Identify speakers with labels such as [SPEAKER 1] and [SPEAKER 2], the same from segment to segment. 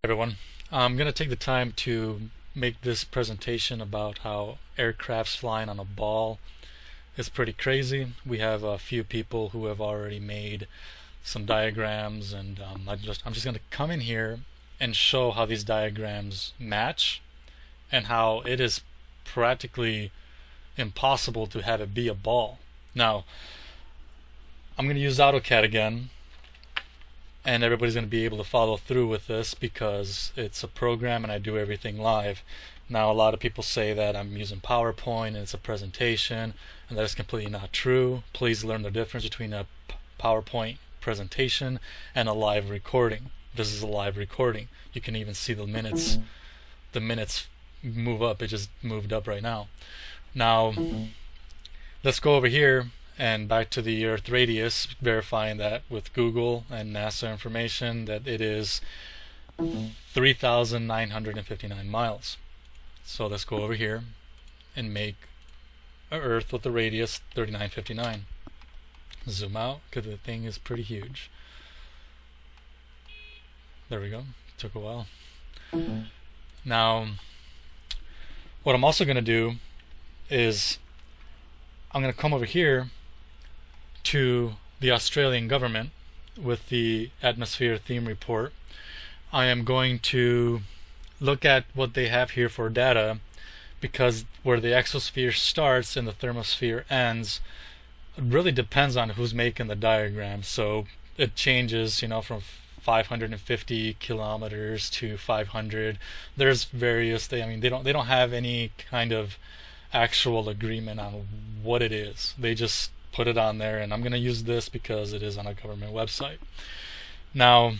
[SPEAKER 1] Everyone. I'm going to take the time to make this presentation about how aircraft's flying on a ball is pretty crazy. We have a few people who have already made some diagrams, and I'm just going to come in here and show how these diagrams match and how it is practically impossible to have it be a ball. Now, I'm going to use Auto Cad again, and everybody's going to be able to follow through with this because it's a program and I do everything live. Now, a lot of people say that I'm using PowerPoint and it's a presentation, and that is completely not true. Please learn the difference between a PowerPoint presentation and a live recording. This is a live recording. You can even see the minutes move up. It just moved up right now. Now, let's go over here and back to the Earth radius, verifying that with Google and NASA information that it is 3,959 miles. So let's go over here and make an Earth with a radius 3959. Zoom out because the thing is pretty huge. There we go. Took a while. Now, what I'm also going to do is I'm going to come over here to the Australian government with the atmosphere theme report. I am going to look at what they have here for data, because where the exosphere starts and the thermosphere ends, it really depends on who's making the diagram. So it changes, from 550 kilometers to 500. There's various. They don't have any kind of actual agreement on what it is. They just put it on there, and I'm going to use this because it is on a government website. Now,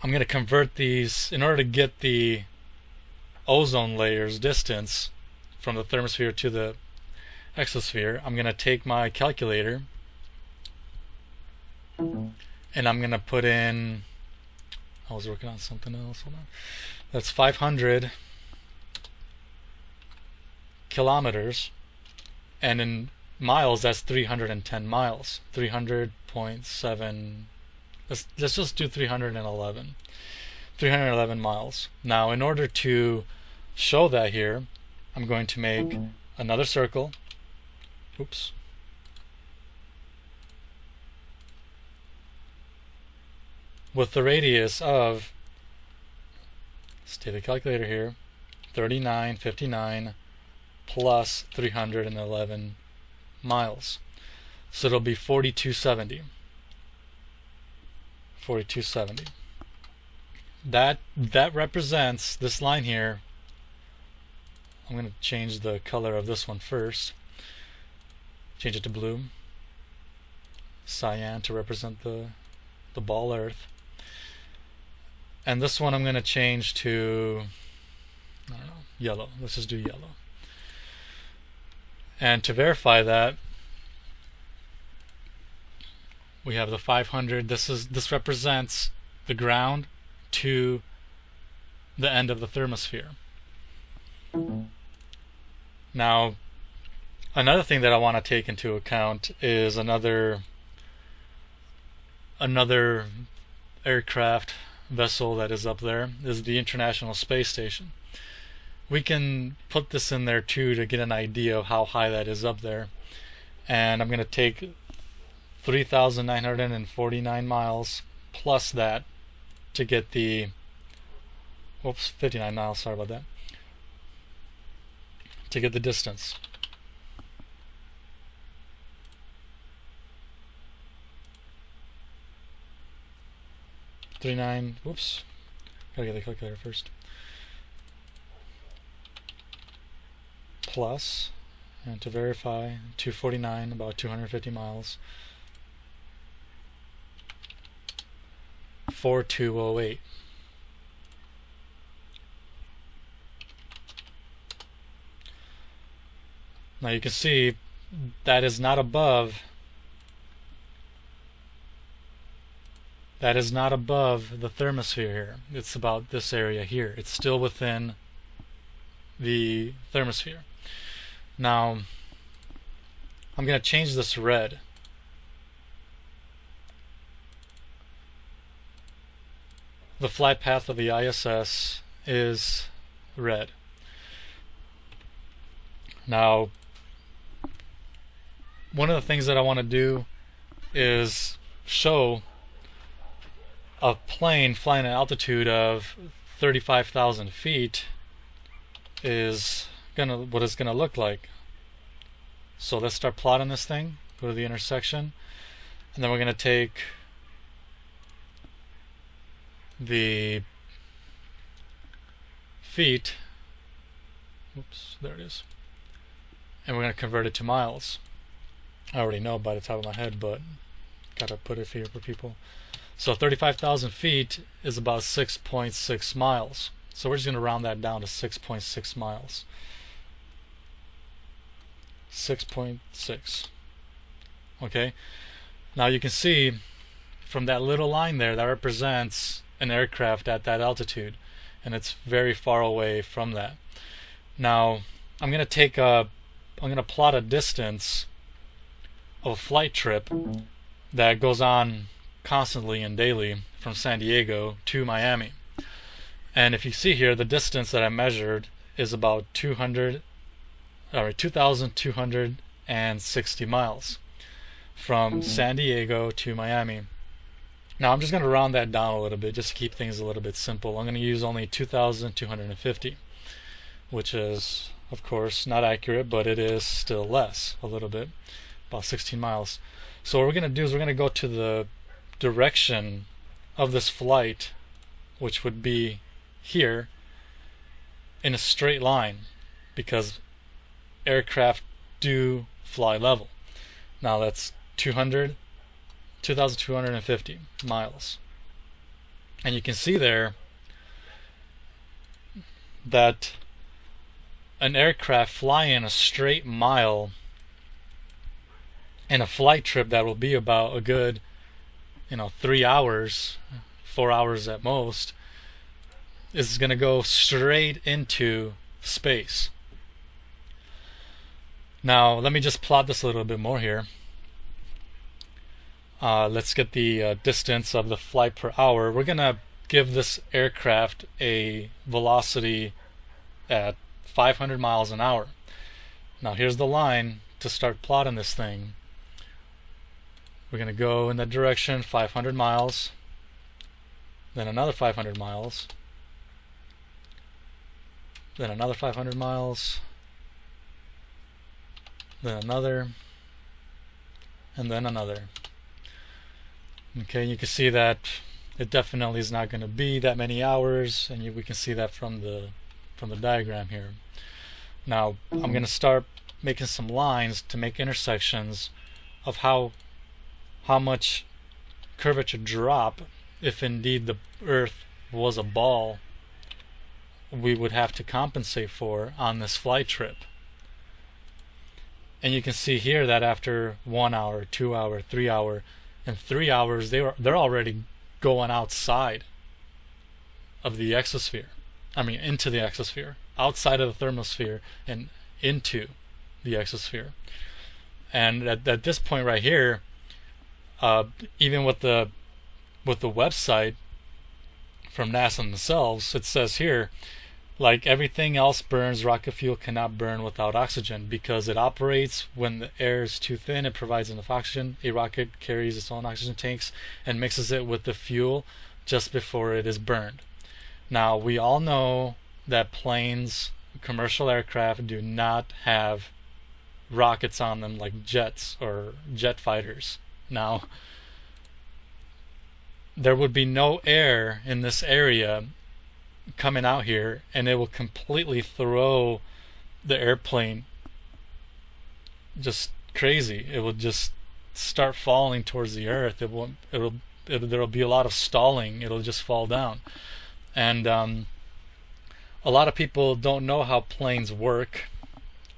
[SPEAKER 1] I'm going to convert these in order to get the ozone layer's distance from the thermosphere to the exosphere. I'm going to take my calculator and I'm going to put in, I was working on something else, hold on. That's 500 kilometers, and in miles that's 310 miles. 300.7, let's just do 311 miles. Now, in order to show that here, I'm going to make another circle. Oops. With the radius of, let's take the calculator here, 3959 plus 311 miles. So it'll be 4270. 4270. That represents this line here. I'm going to change the color of this one first. Change it to blue. Cyan to represent the ball Earth. And this one I'm going to change to, I don't know, yellow. Let's just do yellow. And to verify that, we have the 500. This represents the ground to the end of the thermosphere. Now, another thing that I want to take into account is another aircraft vessel that is up there is the International Space Station. We can put this in there too to get an idea of how high that is up there. And I'm going to take 3,949 miles plus that to get the 59 miles, sorry about that, to get the distance. Whoops, gotta get the calculator first. Plus, and to verify, 249, about 250 miles. 4208. Now you can see that is not above the thermosphere here. It's about this area here. It's still within the thermosphere. Now I'm going to change this red. the flight path of the ISS is red. Now, one of the things that I want to do is show a plane flying at an altitude of 35,000 feet is what it's gonna look like. So let's start plotting this thing. Go to the intersection, and then we're gonna take the feet. Oops, there it is. And we're gonna convert it to miles. I already know by the top of my head, but gotta put it here for people. So 35,000 feet is about 6.6 miles. So we're just gonna round that down to 6.6 miles. 6.6. Okay. Now you can see from that little line there that represents an aircraft at that altitude, and it's very far away from that. Now I'm gonna plot a distance of a flight trip that goes on constantly and daily from San Diego to Miami. And if you see here, the distance that I measured is about 2,260 miles from San Diego to Miami. Now I'm just going to round that down a little bit just to keep things a little bit simple. I'm going to use only 2,250, which is, of course, not accurate, but it is still less a little bit, about 16 miles. So what we're going to do is we're going to go to the direction of this flight, which would be here, in a straight line, because aircraft do fly level. Now that's 2,250 miles. And you can see there that an aircraft flying a straight mile in a flight trip that will be about a good 3 hours, 4 hours at most, is going to go straight into space. Now let me just plot this a little bit more here. Let's get the distance of the flight per hour. We're going to give this aircraft a velocity at 500 miles an hour. Now here's the line to start plotting this thing. We're going to go in that direction, 500 miles, then another 500 miles, then another 500 miles, then another, and then another. Okay, you can see that it definitely is not going to be that many hours, and we can see that from the diagram here. Now I'm going to start making some lines to make intersections of how much curvature drop, if indeed the Earth was a ball, we would have to compensate for on this flight trip. And you can see here that after 1 hour, 2 hour, 3 hour, in 3 hours they're already going outside of the exosphere. I mean into the exosphere, outside of the thermosphere and into the exosphere. And at this point right here, even with the website from NASA themselves, it says here, like everything else burns, rocket fuel cannot burn without oxygen because it operates when the air is too thin. It provides enough oxygen. A rocket carries its own oxygen tanks and mixes it with the fuel just before it is burned. Now we all know that planes, commercial aircraft, do not have rockets on them like jets or jet fighters. Now there would be no air in this area coming out here, and it will completely throw the airplane just crazy. It will just start falling towards the earth. There'll be a lot of stalling. It'll just fall down. And a lot of people don't know how planes work,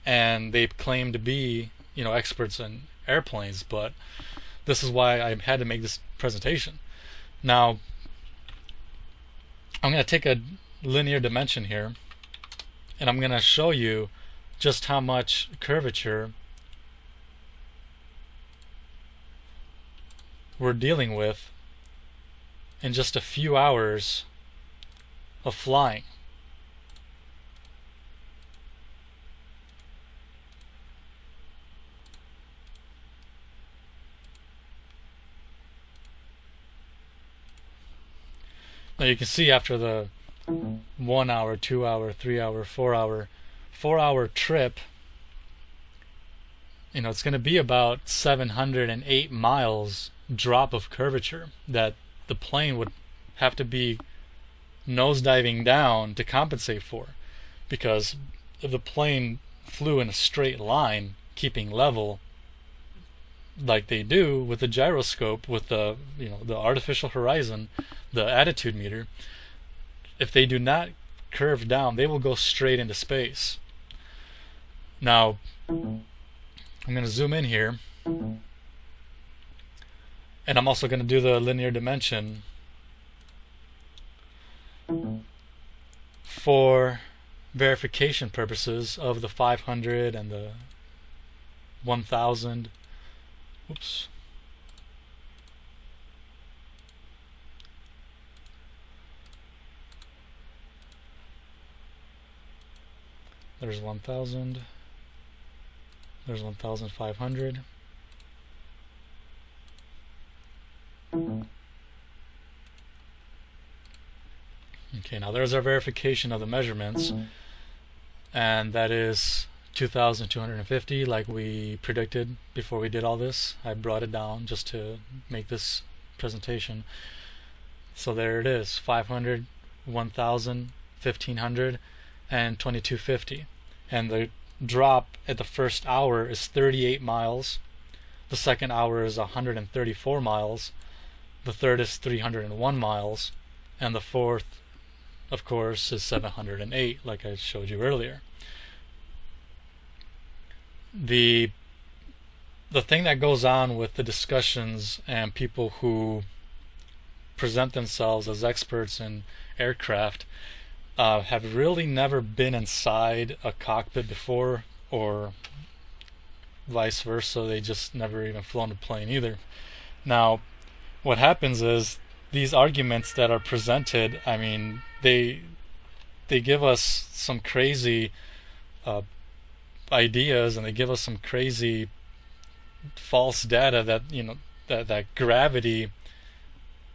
[SPEAKER 1] and they claim to be experts in airplanes, but this is why I had to make this presentation. Now I'm going to take a linear dimension here, and I'm going to show you just how much curvature we're dealing with in just a few hours of flying. Now you can see after the 1 hour, 2 hour, 3 hour, 4 hour trip, it's going to be about 708 miles drop of curvature that the plane would have to be nosediving down to compensate for, because if the plane flew in a straight line, keeping level like they do with the gyroscope, with the the artificial horizon, the attitude meter, if they do not curve down, they will go straight into space. Now, I'm going to zoom in here, and I'm also going to do the linear dimension for verification purposes of the 500 and the 1000. Oops. There's 1000. There's 1500. Okay, now there's our verification of the measurements, and that is 2,250 like we predicted before we did all this. I brought it down just to make this presentation. So there it is, 500, 1,000, 1,500, and 2,250. And the drop at the first hour is 38 miles. The second hour is 134 miles. The third is 301 miles. And the fourth, of course, is 708, like I showed you earlier. The thing that goes on with the discussions and people who present themselves as experts in aircraft have really never been inside a cockpit before, or vice versa. They just never even flown a plane either. Now, what happens is these arguments that are presented, I mean, they give us some crazy ideas, and they give us some crazy false data that that gravity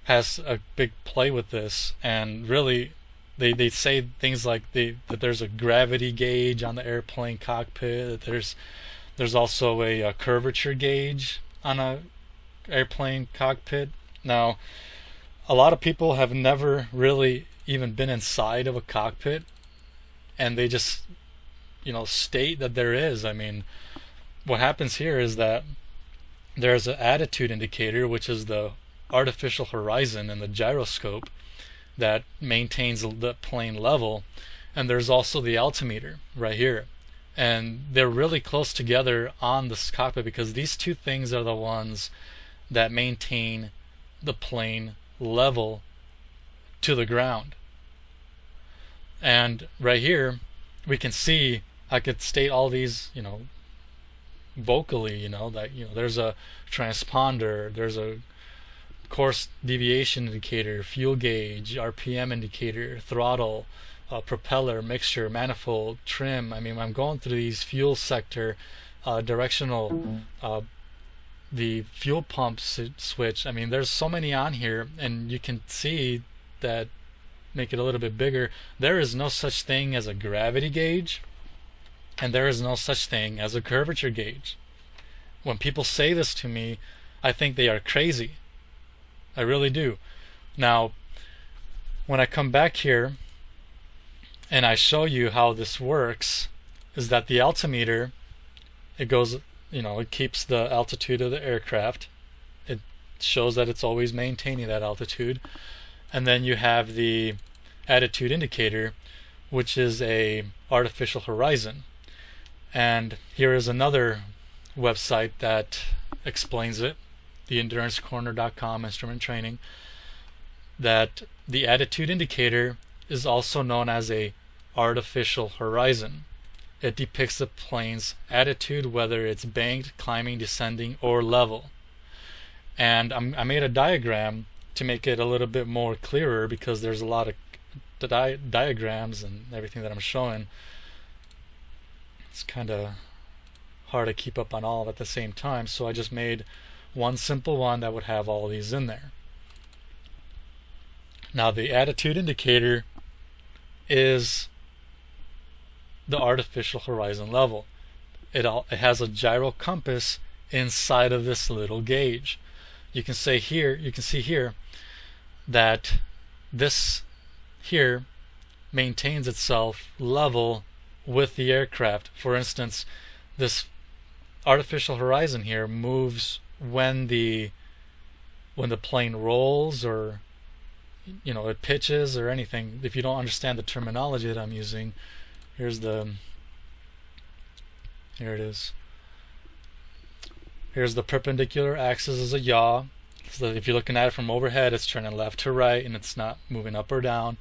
[SPEAKER 1] has a big play with this, and really they say things like that there's a gravity gauge on the airplane cockpit, that there's also a curvature gauge on a airplane cockpit. Now, a lot of people have never really even been inside of a cockpit, and they just state that there is. I mean, what happens here is that there's an attitude indicator, which is the artificial horizon and the gyroscope that maintains the plane level, and there's also the altimeter right here, and they're really close together on this cockpit because these two things are the ones that maintain the plane level to the ground. And right here we can see, I could state all these vocally, that there's a transponder, there's a course deviation indicator, fuel gauge, RPM indicator, throttle, propeller, mixture, manifold, trim. I mean, I'm going through these fuel sector, directional, the fuel pump switch. I mean, there's so many on here, and you can see that, make it a little bit bigger, there is no such thing as a gravity gauge, and there is no such thing as a curvature gauge. When people say this to me, I think they are crazy. I really do. Now, when I come back here and I show you how this works, is that the altimeter, it goes, it keeps the altitude of the aircraft. It shows that it's always maintaining that altitude. And then you have the attitude indicator, which is a artificial horizon. And here is another website that explains it, theendurancecorner.com, instrument training, that the attitude indicator is also known as a artificial horizon. It depicts the plane's attitude, whether it's banked, climbing, descending, or level. And I made a diagram to make it a little bit more clearer, because there's a lot of diagrams and everything that I'm showing. It's kind of hard to keep up on all at the same time, so I just made one simple one that would have all these in there. Now the attitude indicator is the artificial horizon level. It has a gyro compass inside of this little gauge. You can see here that this here maintains itself level with the aircraft. For instance, this artificial horizon here moves when the plane rolls, or it pitches or anything. If you don't understand the terminology that I'm using, here it is. Here's the perpendicular axis is a yaw. So if you're looking at it from overhead, it's turning left to right and it's not moving up or down.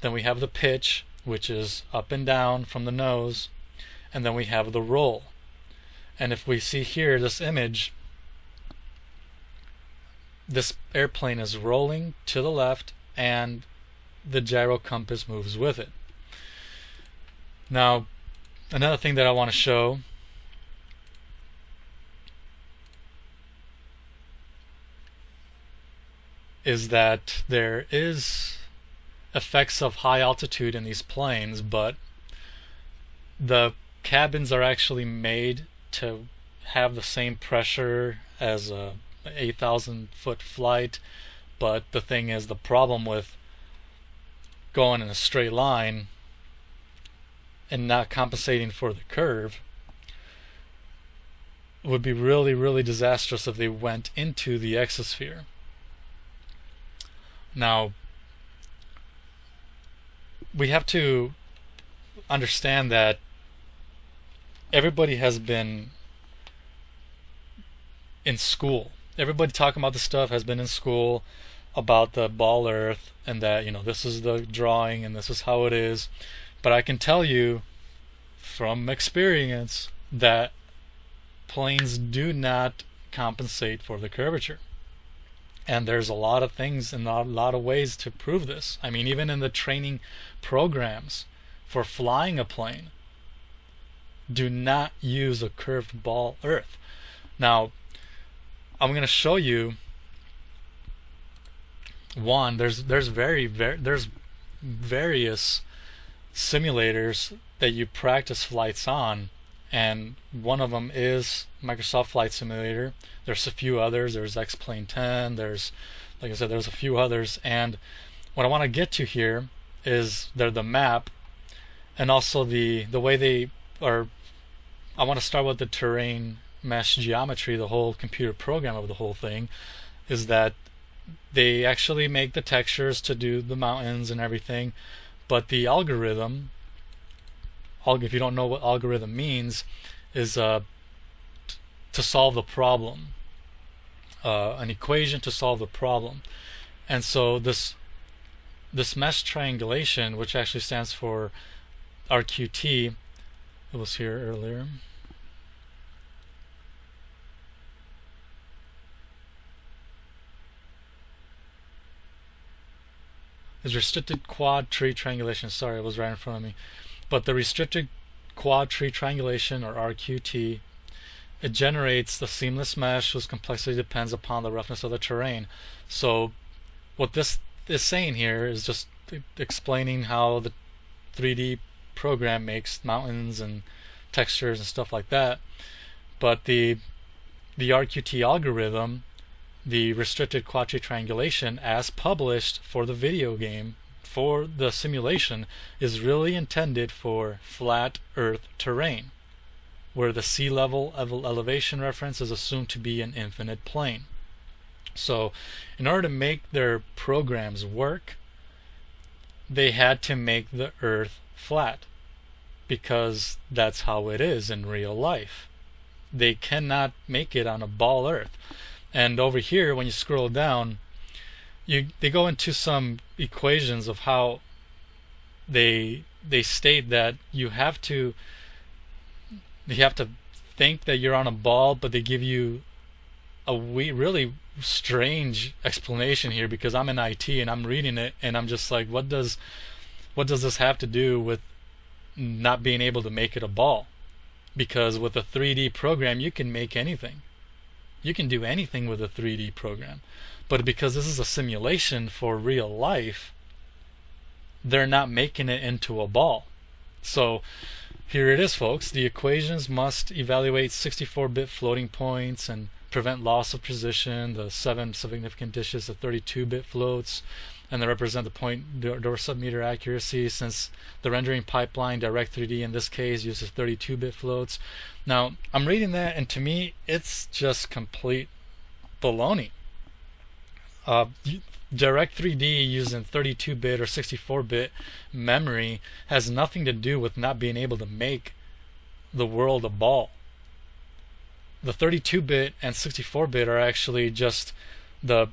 [SPEAKER 1] Then we have the pitch, which is up and down from the nose. And then we have the roll. And if we see here, this image, this airplane is rolling to the left and the gyro compass moves with it. Now, another thing that I want to show is that there is effects of high altitude in these planes, but the cabins are actually made to have the same pressure as a 8,000 foot flight. But the thing is, the problem with going in a straight line and not compensating for the curve would be really, really disastrous if they went into the exosphere. Now, we have to understand that everybody has been in school. Everybody talking about this stuff has been in school about the ball earth, and that this is the drawing and this is how it is. But I can tell you from experience that planes do not compensate for the curvature. And there's a lot of things and a lot of ways to prove this. I mean, even in the training programs for flying a plane, do not use a curved ball earth. Now, I'm going to show you one. There's various simulators that you practice flights on, and one of them is Microsoft Flight Simulator. There's a few others. There's X-Plane 10. There's, like I said, there's a few others. And what I want to get to here is the map, and also the way they are. I want to start with the terrain mesh geometry. The whole computer program of the whole thing is that they actually make the textures to do the mountains and everything, but the algorithm, if you don't know what algorithm means, is to solve the problem, an equation to solve the problem. And so this mesh triangulation, which actually stands for RQT, it was here earlier. Is restricted quad tree triangulation. Sorry, it was right in front of me. But the restricted quad tree triangulation, or RQT, it generates the seamless mesh whose complexity depends upon the roughness of the terrain. So what this is saying here is just explaining how the 3D program makes mountains and textures and stuff like that. But the RQT algorithm, the restricted quad tree triangulation, as published for the video game, for the simulation, is really intended for flat earth terrain, where the sea level elevation reference is assumed to be an infinite plane. So in order to make their programs work, they had to make the earth flat, because that's how it is in real life. They cannot make it on a ball earth. And over here, when you scroll down, they go into some equations of how they state that you have to think that you're on a ball, but they give you really strange explanation here, because I'm in IT and I'm reading it and I'm just like, what does this have to do with not being able to make it a ball? Because with a 3D program you can make anything. You can do anything with a 3D program. But because this is a simulation for real life, they're not making it into a ball. So here it is, folks. The equations must evaluate 64-bit floating points and prevent loss of position. The 7 significant dishes of 32-bit floats, and they represent the point door submeter accuracy, since the rendering pipeline Direct3D in this case uses 32-bit floats. Now I'm reading that, and to me it's just complete baloney. Direct3D using 32-bit or 64-bit memory has nothing to do with not being able to make the world a ball. The 32-bit and 64-bit are actually just the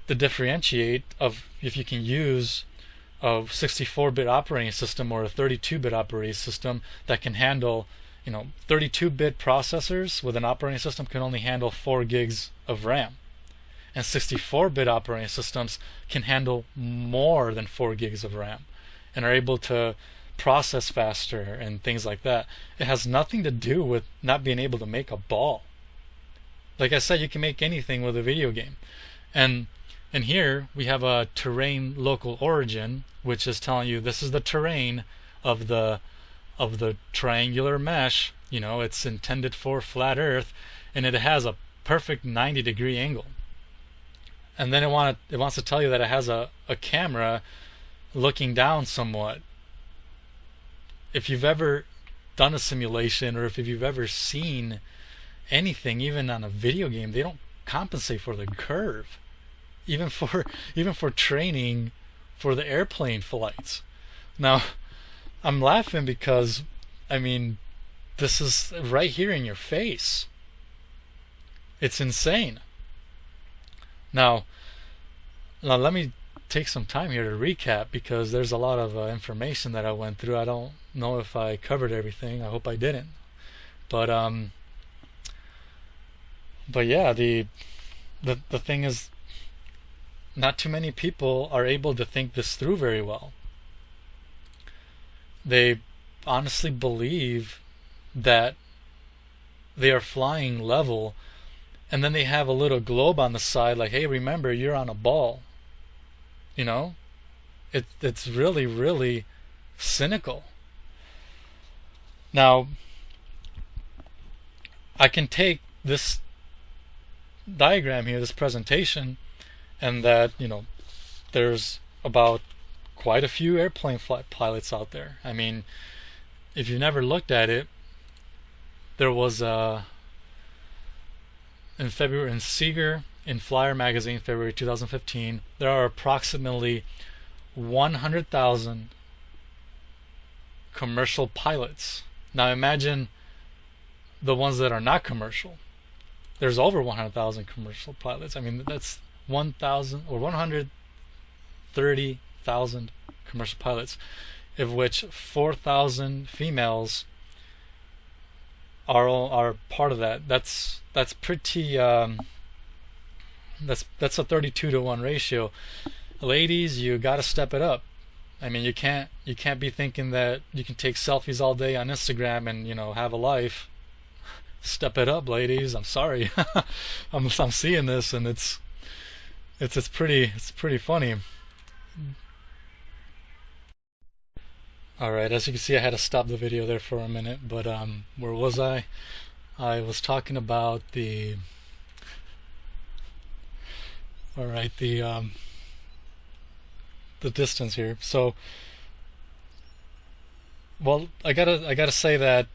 [SPEAKER 1] differentiate of if you can use a 64-bit operating system or a 32-bit operating system that can handle, 32-bit processors with an operating system can only handle 4 gigs of RAM. And 64-bit operating systems can handle more than 4 gigs of RAM and are able to process faster and things like that. It has nothing to do with not being able to make a ball. Like I said, you can make anything with a video game. And here we have a terrain local origin, which is telling you this is the terrain of the triangular mesh. It's intended for flat Earth, and it has a perfect 90-degree angle. And then it wants to tell you that it has a camera looking down somewhat. If you've ever done a simulation, or if you've ever seen anything, even on a video game, they don't compensate for the curve. Even for training for the airplane flights. Now, I'm laughing because, this is right here in your face. It's insane. Now let me take some time here to recap, because there's a lot of information that I went through. I don't know if I covered everything. I hope I didn't. But yeah, the thing is, not too many people are able to think this through very well. They honestly believe that they are flying level, and then they have a little globe on the side like, hey, remember, you're on a ball. It's really, really cynical. Now, I can take this diagram here, this presentation, and that, there's about quite a few airplane flight pilots out there. If you've never looked at it, there was in February in Seeger, in Flyer magazine, February 2015, there are approximately 100,000 commercial pilots. Now imagine the ones that are not commercial. There's over 100,000 commercial pilots. That's 1,000 or 130,000 commercial pilots, of which 4,000 females are part of that. That's pretty. That's a 32-to-1 ratio. Ladies, you got to step it up. You can't be thinking that you can take selfies all day on Instagram and have a life. Step it up, ladies. I'm sorry. I'm seeing this, and it's pretty funny. Alright, as you can see, I had to stop the video there for a minute, but where was I? I was talking about the distance here. So, well, I gotta say that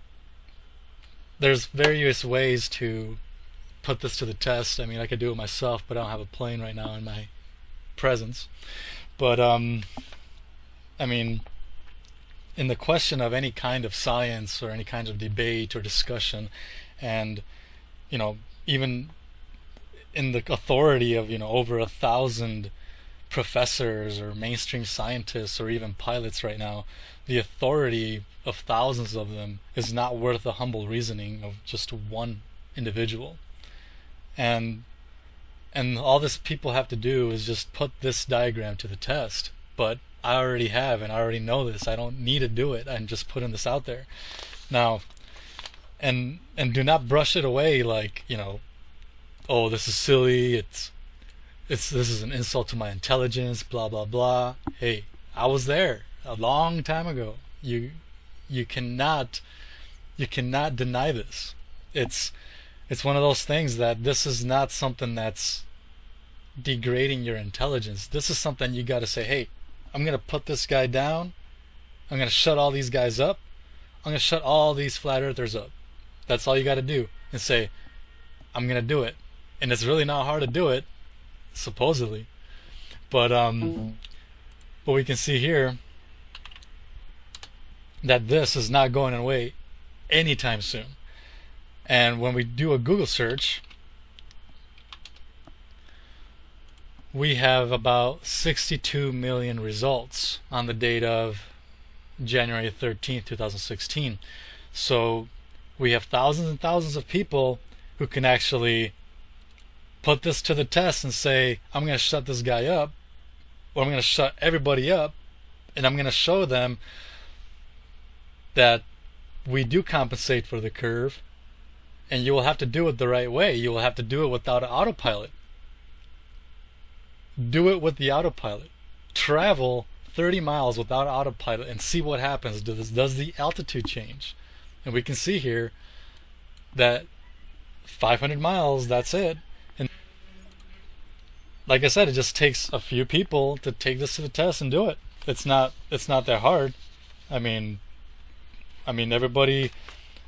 [SPEAKER 1] there's various ways to put this to the test. I could do it myself, but I don't have a plane right now in my presence. But in the question of any kind of science or any kind of debate or discussion, and even in the authority of over 1,000 professors or mainstream scientists or even pilots right now, the authority of thousands of them is not worth the humble reasoning of just one individual. and all this people have to do is just put this diagram to the test. But I already have, and I already know this. I don't need to do it. I'm just putting this out there now. And do not brush it away like, oh, this is silly. This is an insult to my intelligence. Blah blah blah. Hey, I was there a long time ago. You cannot deny this. It's one of those things that this is not something that's degrading your intelligence. This is something you got to say, hey, I'm going to put this guy down. I'm going to shut all these guys up. I'm going to shut all these flat earthers up. That's all you got to do. And say, I'm going to do it. And it's really not hard to do it, supposedly. But we can see here that this is not going away anytime soon. And when we do a Google search, we have about 62 million results on the date of January 13th, 2016. So we have thousands and thousands of people who can actually put this to the test and say, I'm going to shut this guy up, or I'm going to shut everybody up, and I'm going to show them that we do compensate for the curve, and you will have to do it the right way. You will have to do it without an autopilot. Do it with the autopilot. Travel 30 miles without autopilot and see what happens. Does the altitude change? And we can see here that 500 miles, that's it. And like I said, it just takes a few people to take this to the test and do it. It's not that hard. I mean everybody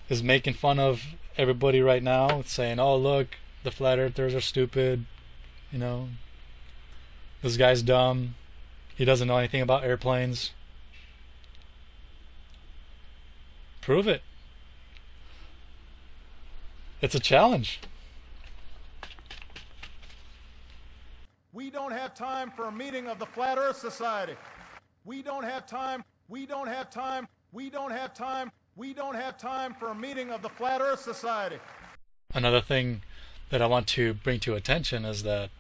[SPEAKER 1] is making fun of everybody right now, saying, oh look, the flat earthers are stupid, this guy's dumb, he doesn't know anything about airplanes. Prove it. It's a challenge.
[SPEAKER 2] We don't have time for a meeting of the Flat Earth Society. We don't have time. We don't have time. We don't have time. We don't have time for a meeting of the Flat Earth Society.
[SPEAKER 1] Another thing that I want to bring to attention is that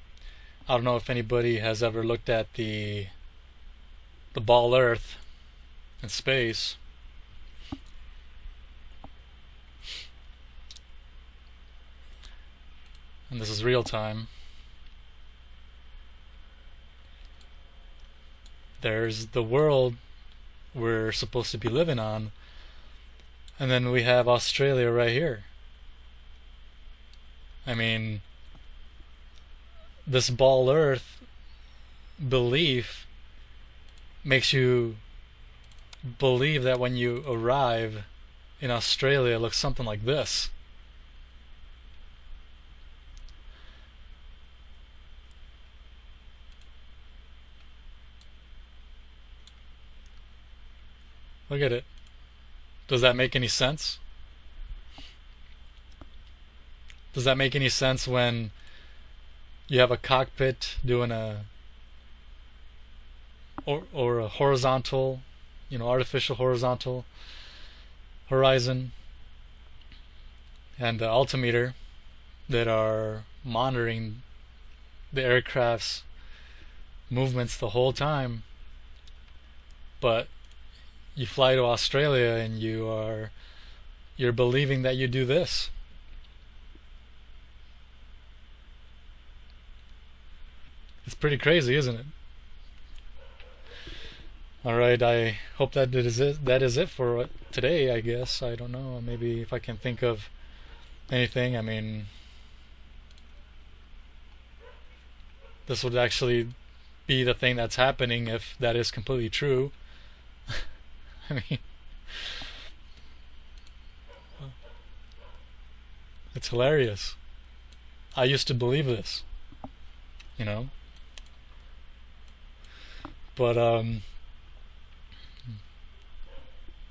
[SPEAKER 1] I don't know if anybody has ever looked at the ball Earth in space. And this is real time. There's the world we're supposed to be living on, and then we have Australia right here. I mean, this ball Earth belief makes you believe that when you arrive in Australia, it looks something like this. Look at it. Does that make any sense? Does that make any sense when you have a cockpit doing or a horizontal, artificial horizontal horizon, and the altimeter that are monitoring the aircraft's movements the whole time, but you fly to Australia and you're believing that you do this. It's pretty crazy, isn't it? Alright, I hope that is it for today, I guess. I don't know, maybe if I can think of anything. I mean, this would actually be the thing that's happening if that is completely true. I mean, it's hilarious. I used to believe this, but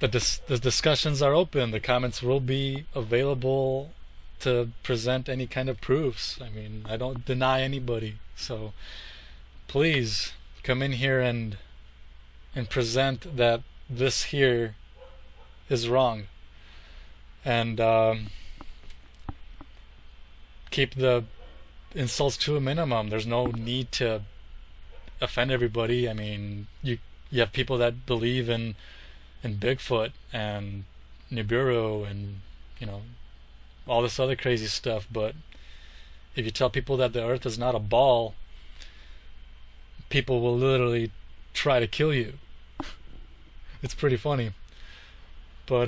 [SPEAKER 1] the discussions are open. The comments will be available to present any kind of proofs. I mean, I don't deny anybody, so please come in here and present that this here is wrong, and keep the insults to a minimum. There's no need to offend everybody. I mean, you have people that believe in Bigfoot and Nibiru and all this other crazy stuff, but if you tell people that the Earth is not a ball, people will literally try to kill you. It's pretty funny. But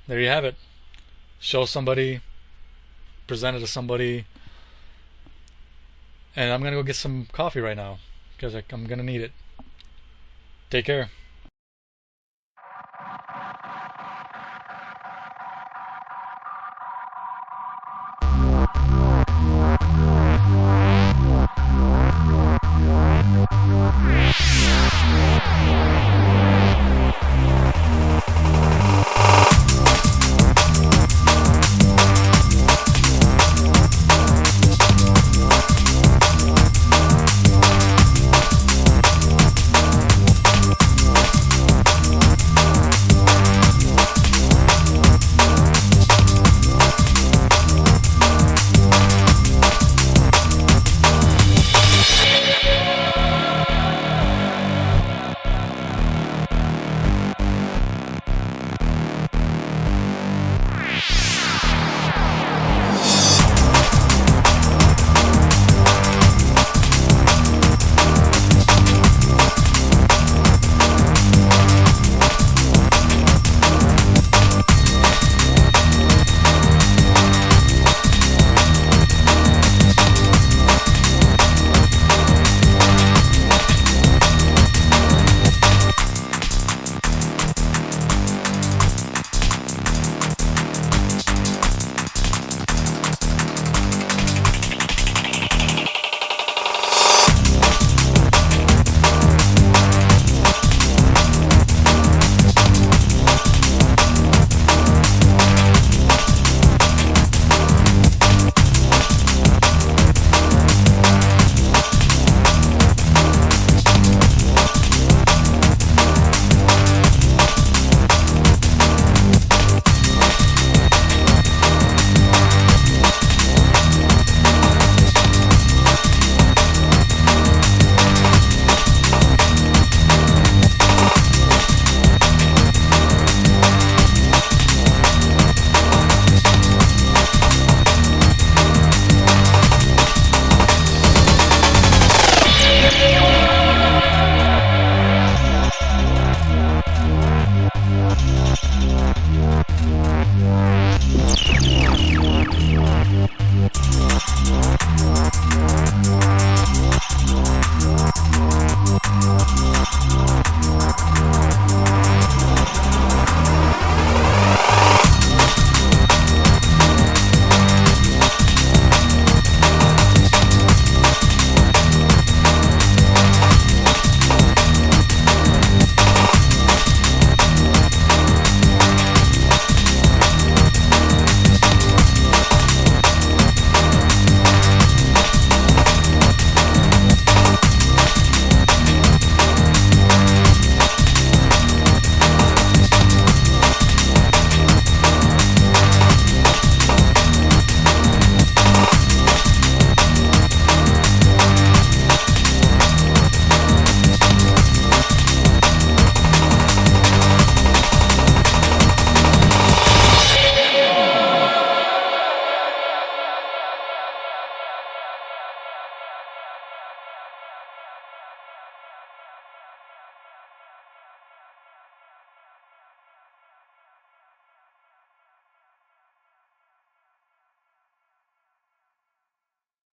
[SPEAKER 1] there you have it. Show somebody, present it to somebody, and I'm gonna go get some coffee right now because I'm gonna need it. Take care.